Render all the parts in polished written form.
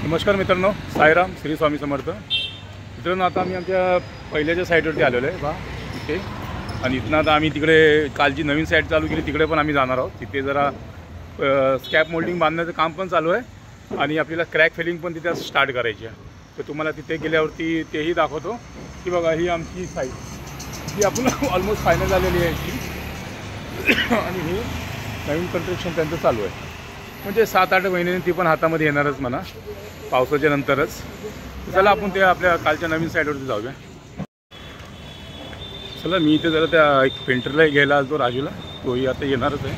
नमस्कार मित्रांनो, साईराम, श्री स्वामी समर्थ. मित्रांनो, आता आम्ही आमच्या पहिल्याच्या साईटवरती आलेलो आहे इथे. आणि इथनं आता आम्ही तिकडे कालची नवीन साईट चालू केली, तिकडे पण आम्ही जाणार आहोत. तिथे जरा स्कॅप मोल्डिंग बांधण्याचं काम पण चालू आहे आणि आपल्याला क्रॅक फिलिंग पण तिथे स्टार्ट करायची आहे. तर तुम्हाला तिथे गेल्यावरती तेही दाखवतो की बघा, ही आमची साईट जी आपण ऑलमोस्ट फायनल झालेली आहे ती. आणि ही नवीन कन्स्ट्रक्शन त्यांचं चालू आहे. म्हणजे 7-8 महिन्यांनी ती पण हातामध्ये येणारच म्हणा, पावसाच्या नंतरच. चला आपण ते आपल्या कालच्या नवीन साईडवरती जाऊया. चला, मी इथे जरा त्या एक पेंटरला घ्यायला आलो, राजूला. तोही आता येणारच आहे.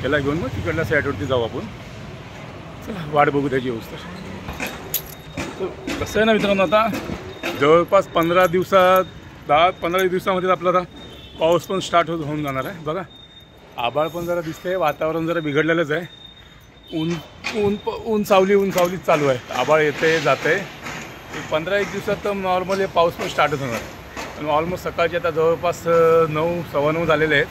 त्याला घेऊन मग तिकडल्या साईडवरती जाऊ आपण. चला, वाट बघू त्याची व्यवस्था. तर कसं आहे ना मित्रांनो, आता जवळपास 15 दिवसामध्ये आपला आता पाऊस पण स्टार्ट होऊन जाणार आहे. बघा, आभाळ पण जरा दिसतंय, वातावरण जरा बिघडलेलंच आहे. ऊन सावलीच चालू आहे. आभाळ येते जाते. 15-1 दिवसात तर नॉर्मली पाऊस पण स्टार्टच होणार. आणि ऑलमोस्ट सकाळचे आता जवळपास 9-9:15 झालेले आहेत.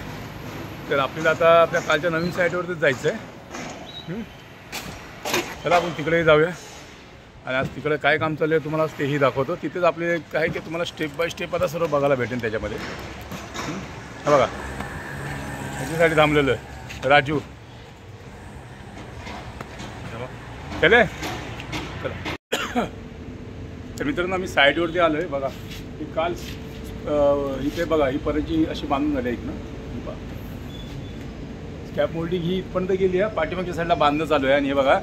तर आपल्याला आता आपल्या कालच्या नवीन साईटवरतीच जायचं आहे. चला आपण तिकडेही जाऊया. आणि आज तिकडे काय काम चालू आहे तुम्हाला तेही दाखवतो. तिथेच आपले काय की तुम्हाला स्टेप बाय स्टेप आता सर्व बघायला भेटेल त्याच्यामध्ये. हा बघा, ह्याच्यासाठी थांबलेलं आहे राजू. चले चला. तर मित्रांनो, आम्ही साईडवरती आलो आहे. बघा, ही काल इथे बघा, ही परतची अशी बांधून झाली आहे इथनं. स्कॅप मोल्डिंग ही इथपर्यंत गेली आहे. पाठीमागच्या साईडला बांधणं चालू आहे. आणि हे बघा,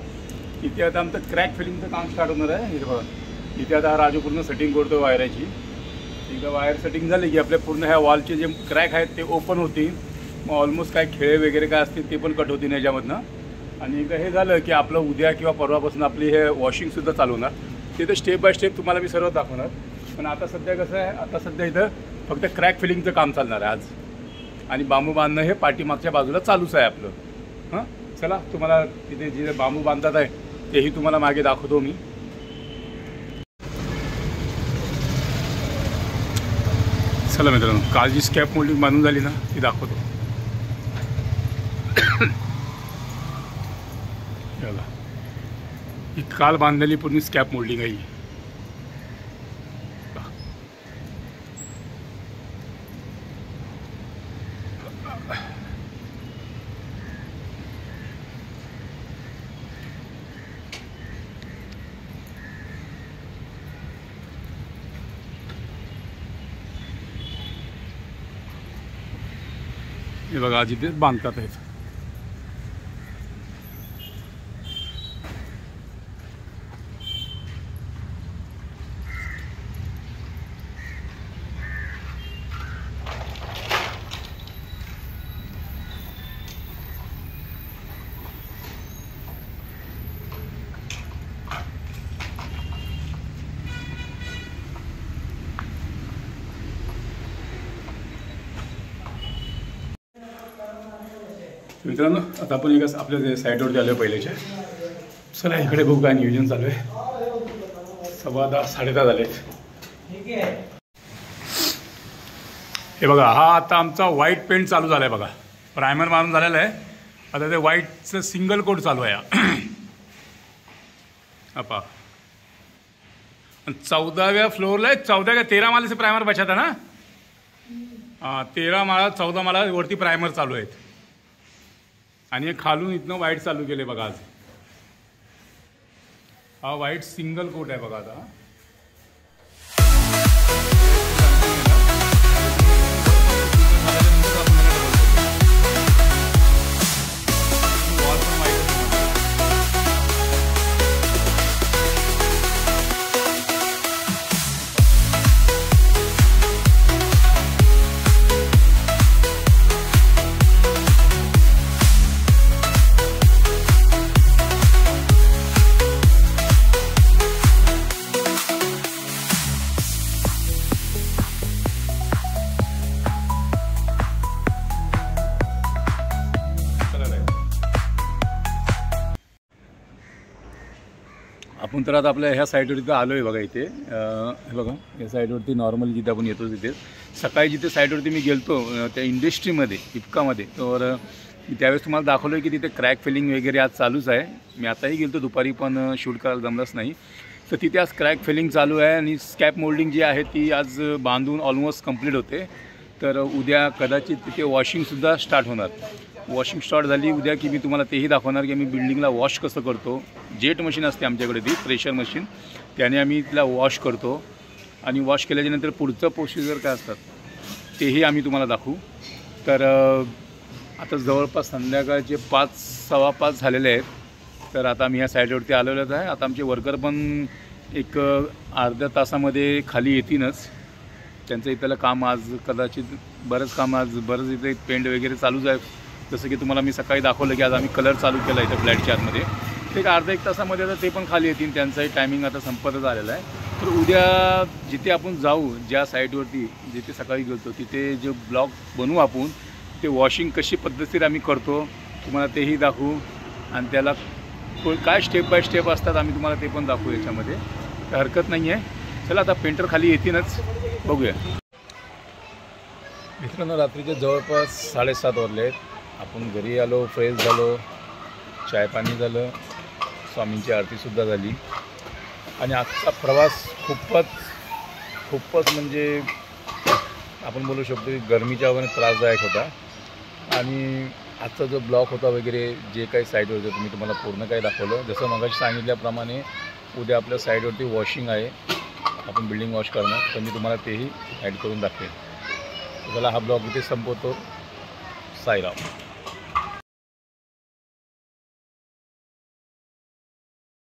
इथे आता आमचं क्रॅक फिलिंगचं काम स्टार्ट होणार आहे. इथे बघा, इथे आता राजू पूर्ण सेटिंग करतो वायराची. एकदा वायर सेटिंग झाली की आपल्या पूर्ण ह्या वॉलचे जे क्रॅक आहेत ते ओपन होतील. मग ऑलमोस्ट काय खेळे वगैरे काय असतील ते पण कट होतील याच्यामधनं. आणि एकदा हे झालं की आपलं उद्या किंवा परवापासून आपली हे वॉशिंगसुद्धा चालू होणार. तिथे स्टेप बाय स्टेप तुम्हाला मी सर्व दाखवणार. पण आता सध्या कसं आहे, आता सध्या इथं फक्त क्रॅक फिलिंगचं काम चालणार आहे आज. आणि बांबू बांधणं हे पाठीमागच्या बाजूला चालूच आहे आपलं. हां, चला, तुम्हाला तिथे जे बांबू बांधतात आहे तेही तुम्हाला मागे दाखवतो मी. चला मित्रांनो, काल जी स्कॅप मोल्डिंग बांधून झाली ना ती दाखवतो. ही काल बांधलेली पूर्ण स्कॅप मोल्डिंग आहे. हे बघा, आज इथे बांधतात आहेत. मित्रांनो, आता आपण एका आपल्या साईडवरती आलो आहे पहिल्याच्या. चला, इकडे बघू काय नियोजन चालू आहे. 10:15 10:30 झाले आहेत. हे बघा, हा आता आमचा व्हाईट पेंट चालू झाला आहे. बघा, प्रायमर मारून झालेलं आहे. आता ते व्हाईटचं सिंगल कोट चालू आहे. आपा 14व्या फ्लोअरला आहे. 14 का 13 माळ्याचे प्रायमर बचाता ना. 13 माळा 14 माळा वरती प्रायमर चालू आहेत. आणि खालून इथनं व्हाईट चालू केले बघा आज. हा व्हाईट सिंगल कोट आहे बघा आता. आपण तर आता आपल्या ह्या साईडवरती आलो आहे बघा. इथे हे बघा, या साईडवरती नॉर्मली जिथे आपण येतो तिथे सकाळी जिथे साईडवरती मी गेलतो त्या इंडस्ट्रीमध्ये इपकामध्ये, तर मी त्यावेळेस तुम्हाला दाखवलं की तिथे क्रॅक फिलिंग वगैरे आज चालूच आहे. मी आताही गेलो दुपारी पण शूट करायला जमलंच नाही. तर तिथे आज क्रॅक फिलिंग चालू आहे आणि स्कॅप मोल्डिंग जी आहे ती आज बांधून ऑलमोस्ट कंप्लीट होते. तर उद्या कदाचित तिथे वॉशिंगसुद्धा स्टार्ट होणार. वॉशिंग स्टार्ट झाली उद्या की मी तुम्हाला तेही दाखवणार की आम्ही बिल्डिंगला वॉश कसं करतो. जेट मशीन असते आमच्याकडे, ती प्रेशर मशीन, त्याने आम्ही तिला वॉश करतो आणि वॉश केल्याच्यानंतर पुढचं प्रोसिजर काय असतात तेही आम्ही तुम्हाला दाखवू. तर आता जवळपास संध्याकाळचे 5:15 झालेले आहेत. तर आता आम्ही ह्या साईडवरती आलेलोच आहे. आता आमचे वर्कर पण एक अर्ध्या तासामध्ये खाली येतीलच. त्यांचं इथलं काम आज कदाचित बरंच इथे पेंट वगैरे चालूच आहे. जसं की तुम्हाला मी सकाळी दाखवलं की आज आम्ही कलर चालू केला इथं फ्लॅटच्या आतमध्ये. ते एक अर्धा 1 तासामध्ये आता ते पण खाली येतील. त्यांचाही टायमिंग आता संपतच आलेला आहे. तर उद्या जिथे आपण जाऊ, ज्या साईटवरती जिथे सकाळी गेलो तिथे जे ब्लॉक बनवू आपण, ते वॉशिंग कशी पद्धतशीर आम्ही करतो तुम्हाला तेही दाखवू. आणि त्याला काय स्टेप बाय स्टेप असतात आम्ही तुम्हाला ते पण दाखवू याच्यामध्ये. तर हरकत नाही आहे. चला आता पेंटर खाली येतीलच, बघूया. मित्रांनो, रात्रीचे जवळपास 7:30 वाजले आहेत. आपण घरी आलो, फ्रेश झालो, चाय पाणी झालं, स्वामींची आरतीसुद्धा झाली. आणि आजचा प्रवास खूपच म्हणजे आपण बोलू शकतो की गरमीच्या वगैरे त्रासदायक होता. आणि आजचा जो ब्लॉक होता वगैरे जे काही साईडवर होतं तुम्ही तुम्हाला पूर्ण काही दाखवलं. जसं मगाशी सांगितल्याप्रमाणे उद्या आपल्या साईडवरती वॉशिंग आहे, आपण बिल्डिंग वॉश करणार. तर मी तुम्हाला तेही ॲड करून दाखवेन. चला हा ब्लॉग इथे संपवतो. साईराम.